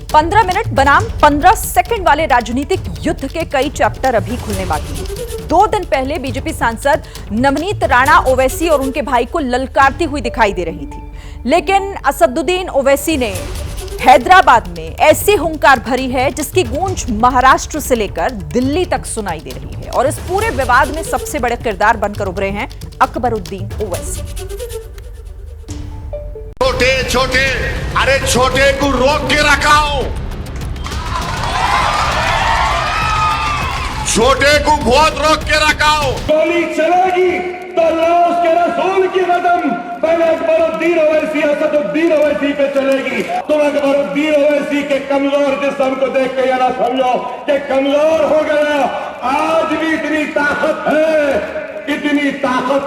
15 minute बनाम 15 second वाले राजनीतिक युद्ध के कई चैप्टर अभी खुलने बाकी हैं। 2 दिन पहले बीजेपी सांसद नवनीत राणा ओवैसी और उनके भाई को ललकारती हुई दिखाई दे रही थी, लेकिन असदुद्दीन ओवैसी ने हैदराबाद में ऐसी हुंकार भरी है जिसकी गूंज महाराष्ट्र से लेकर दिल्ली तक सुनाई दे रही है। और इस पूरे विवाद में सबसे बड़े किरदार बनकर उभरे हैं अकबरुद्दीन ओवैसी। छोटे छोटे, अरे छोटे को रोक के रखाओ, छोटे को बहुत रोक के रखाओ। गोली चलेगी तो अल्लाह उसके रसूल की कदम पहले अकबरुद्दीन ओवैसी असदुद्दीन ओवैसी पे चलेगी। तुम अकबरुद्दीन ओवैसी के कमजोर जिस्म को देख के यार समझो कि कमजोर हो गया। आज भी इतनी ताकत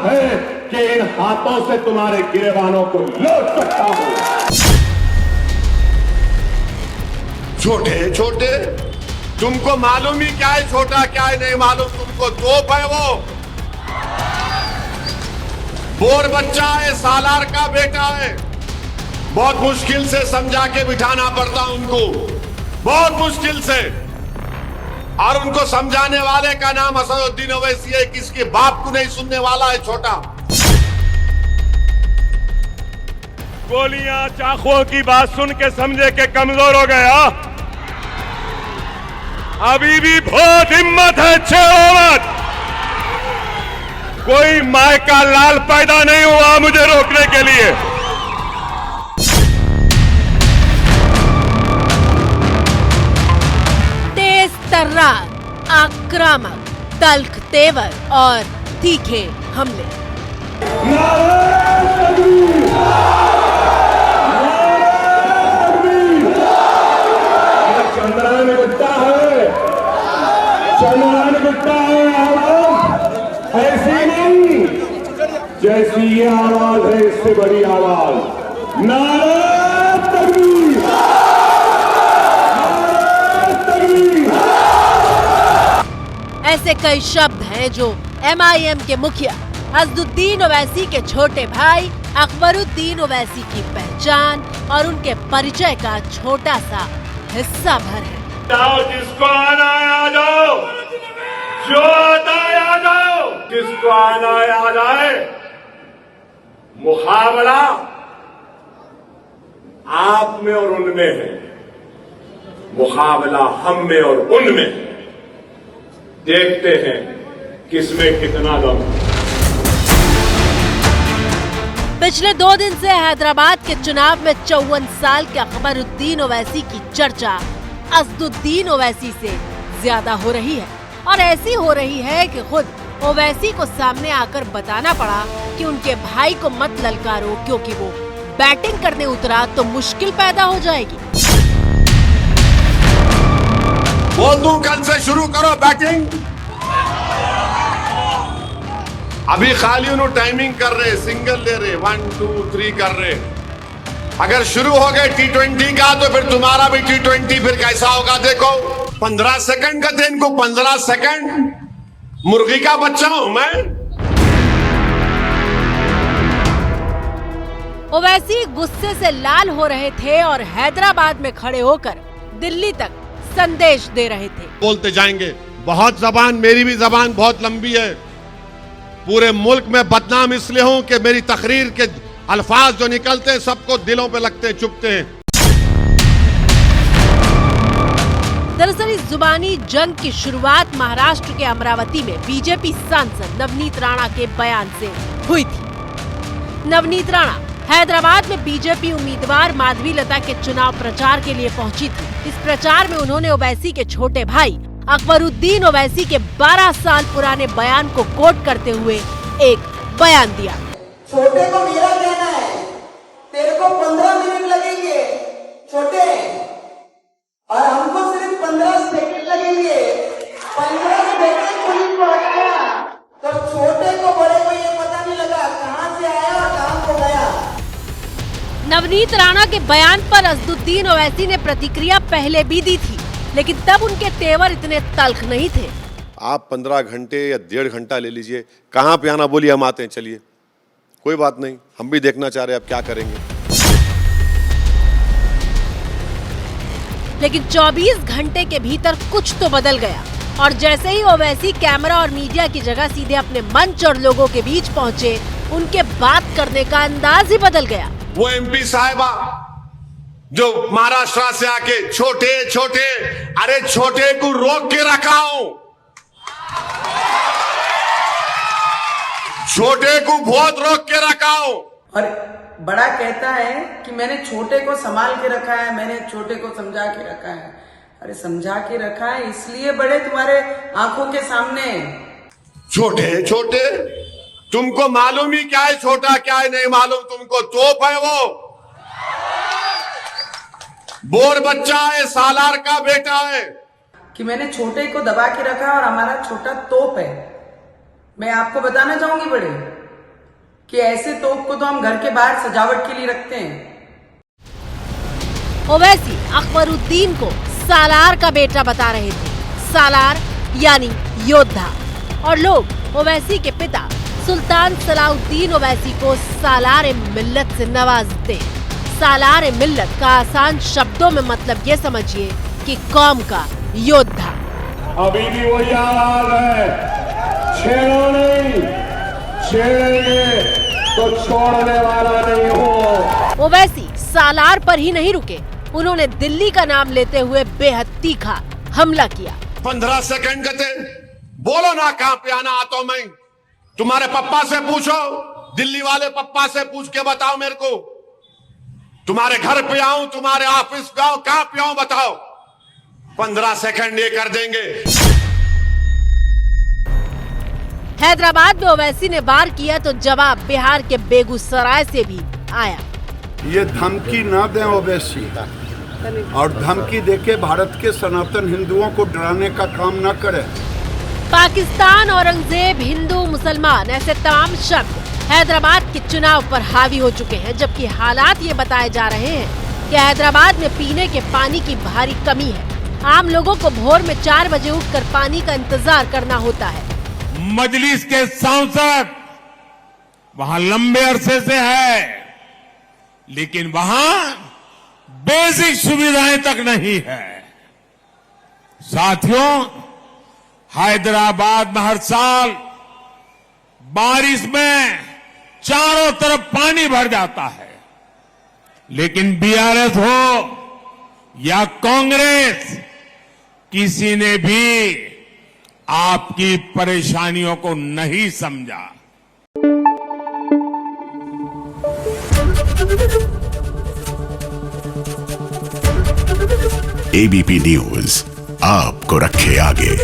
है कि इन हाथों से तुम्हारे गिरेबानों को लौट सकता हूं। छोटे छोटे, तुमको मालूम ही क्या है छोटा क्या है नहीं मालूम तुमको। तोप है वो, बोर बच्चा है, सालार का बेटा है। बहुत मुश्किल से समझा के बिठाना पड़ता उनको, बहुत मुश्किल से। और उनको समझाने वाले का नाम असदुद्दीन ओवैसी है, किसके बाप को नहीं सुनने वाला है छोटा। गोलियां चाकुओं की बात सुन के समझे के कमजोर हो गया। अभी भी बहुत हिम्मत है, छेड़ो। कोई माय का लाल पैदा नहीं हुआ मुझे रोकने के लिए। तेज तर्रार, आक्रामक, तल्ख तेवर और तीखे हमले। चंद्रायन गुट्टा है, चंद्रायन गुट्टा है। आवाज ऐसी नहीं, जैसी ये आवाज है इससे बड़ी आवाज। नारे तकबीर, नारे तकबीर। ऐसे कई शब्द हैं जो MIM के मुखिया असदुद्दीन ओवैसी के छोटे भाई अकबरुद्दीन ओवैसी की पहचान और उनके परिचय का छोटा सा हिस्सा भर है। जाओ, जिसको आना है आ जाओ, जो आता है आ जाओ, जिसको आना है आ जाए। मुकाबला आप में और उनमें है, मुकाबला हम में और उनमें है। देखते हैं किसमें कितना दम। पिछले 2 दिन से हैदराबाद के चुनाव में 54 साल के अकबरुद्दीन ओवैसी की चर्चा असदुद्दीन ओवैसी से ज्यादा हो रही है। और ऐसी हो रही है कि खुद ओवैसी को सामने आकर बताना पड़ा कि उनके भाई को मत ललकारो, क्योंकि वो बैटिंग करने उतरा तो मुश्किल पैदा हो जाएगी। बोल दूं कल से शुरू करो बैटिंग। अभी खाली उन्होंने टाइमिंग कर रहे, सिंगल ले रहे, 1 2 3 कर रहे। अगर शुरू हो गए T20 का तो फिर तुम्हारा भी T20 फिर कैसा होगा देखो। 15 सेकंड का थे इनको, 15 सेकंड। मुर्गी का बच्चा हूं मैं। ओवैसी गुस्से से लाल हो रहे थे और हैदराबाद में खड़े होकर दिल्ली तक संदेश दे रहे थे। बोलते जाएंगे, बहुत जबान, मेरी भी जबान बहुत लंबी है। पूरे मुल्क में बदनाम इसलिए हूं कि मेरी तकरीर के अल्फाज जो निकलते हैं सबको दिलों पे लगते हैं, चुभते हैं। दरअसल इस जुबानी जंग की शुरुआत महाराष्ट्र के अमरावती में बीजेपी सांसद नवनीत राणा के बयान से हुई थी। नवनीत राणा हैदराबाद में बीजेपी उम्मीदवार माधवी लता के चुनाव प्रचार के लिए पहुंची थी। इस प्रचार में उन्होंने ओवैसी के छोटे भाई अकबरुद्दीन ओवैसी के 12 साल पुराने बयान को कोट करते हुए एक बयान दिया। छोटे को मेरा कहना है, तेरे को 15 मिनट लगेंगे छोटे, और हमको सिर्फ 15 सेकंड लगेंगे। 15 सेकंड पुलिस को हटाया तो छोटे को बड़े को ये पता नहीं लगा कहां से आया और कहां को गया। नवनीत राणा के बयान पर असदुद्दीन ओवैसी ने प्रतिक्रिया पहले भी दी थी, लेकिन तब उनके तेवर इतने तल्ख नहीं थे। आप 15 घंटे या 1.5 घंटा ले लीजिए, कहां पे आना बोलिए, हम आते हैं, चलिए, कोई बात नहीं। हम भी देखना चाह रहे हैं आप क्या करेंगे। लेकिन 24 घंटे के भीतर कुछ तो बदल गया और जैसे ही ओवैसी कैमरा और मीडिया की जगह सीधे अपने मंच और लोगों के बीच पहुंचे, उनके बात करने का अंदाज ही बदल गया। वो एमपी साहिबा जो महाराष्ट्र से आके छोटे छोटे, अरे छोटे को रोक के रखा हूं, छोटे को बहुत रोक के रखा हूं। और बड़ा कहता है कि मैंने छोटे को संभाल के रखा है, मैंने छोटे को समझा के रखा है। अरे समझा के रखा है इसलिए बड़े तुम्हारे आंखों के सामने। छोटे छोटे, तुमको मालूम ही क्या है छोटा क्या है नहीं मालूम तुमको। तोप है वो, बोर बच्चा है, सालार का बेटा है। कि मैंने छोटे को दबा के रखा है और हमारा छोटा तोप है। मैं आपको बताना चाहूंगी बड़े कि ऐसे तोप को तो हम घर के बाहर सजावट के लिए रखते हैं। ओवैसी अकबरुद्दीन को सालार का बेटा बता रहे थे, सालार यानी योद्धा, और लोग ओवैसी के पिता सुल्तान सलाउद्दीन ओवैसी को सालार मिल्लत से नवाजते। सालार मिल्लत का आसान शब्दों में मतलब ये समझिए कि कौम का योद्धा। अभी भी वही आवाज है, छेड़ो नहीं, छेड़ेंगे तो छोड़ने वाला नहीं हो। ओवैसी सालार पर ही नहीं रुके, उन्होंने दिल्ली का नाम लेते हुए बेहद तीखा हमला किया। 15 सेकंड कहते, बोलो ना कहां पे आना आता हूं मैं। तुम्हारे पप्पा से पूछो, दिल्ली वाले पप्पा से पूछ के बताओ मेरे को। तुम्हारे घर पे आऊं, तुम्हारे ऑफिस पे आऊं, कहां पे आऊं बताओ। 15 सेकंड ये कर देंगे। हैदराबाद में ओवैसी ने वार किया तो जवाब बिहार के बेगूसराय से भी आया। ये धमकी ना दें ओवैसी, और धमकी देके भारत के सनातन हिंदुओं को डराने का काम ना करें। पाकिस्तान, औरंगजेब, हिंदू, मुसलमान, ऐसे तमाम शब्द हैदराबाद के चुनाव पर हावी हो चुके हैं, जबकि हालात ये बताए जा रहे हैं कि हैदराबाद में पीने के पानी की भारी कमी है। आम लोगों को भोर में 4 बजे उठकर पानी का इंतजार करना होता है। मजलिस के सांसद वहां लंबे अरसे से है, लेकिन वहां बेसिक सुविधाएं तक नहीं है। साथियों, हैदराबाद में हर साल बारिश में चारों तरफ पानी भर जाता है, लेकिन बीआरएस हो या कांग्रेस, किसी ने भी आपकी परेशानियों को नहीं समझा। एबीपी न्यूज आपको रखे आगे।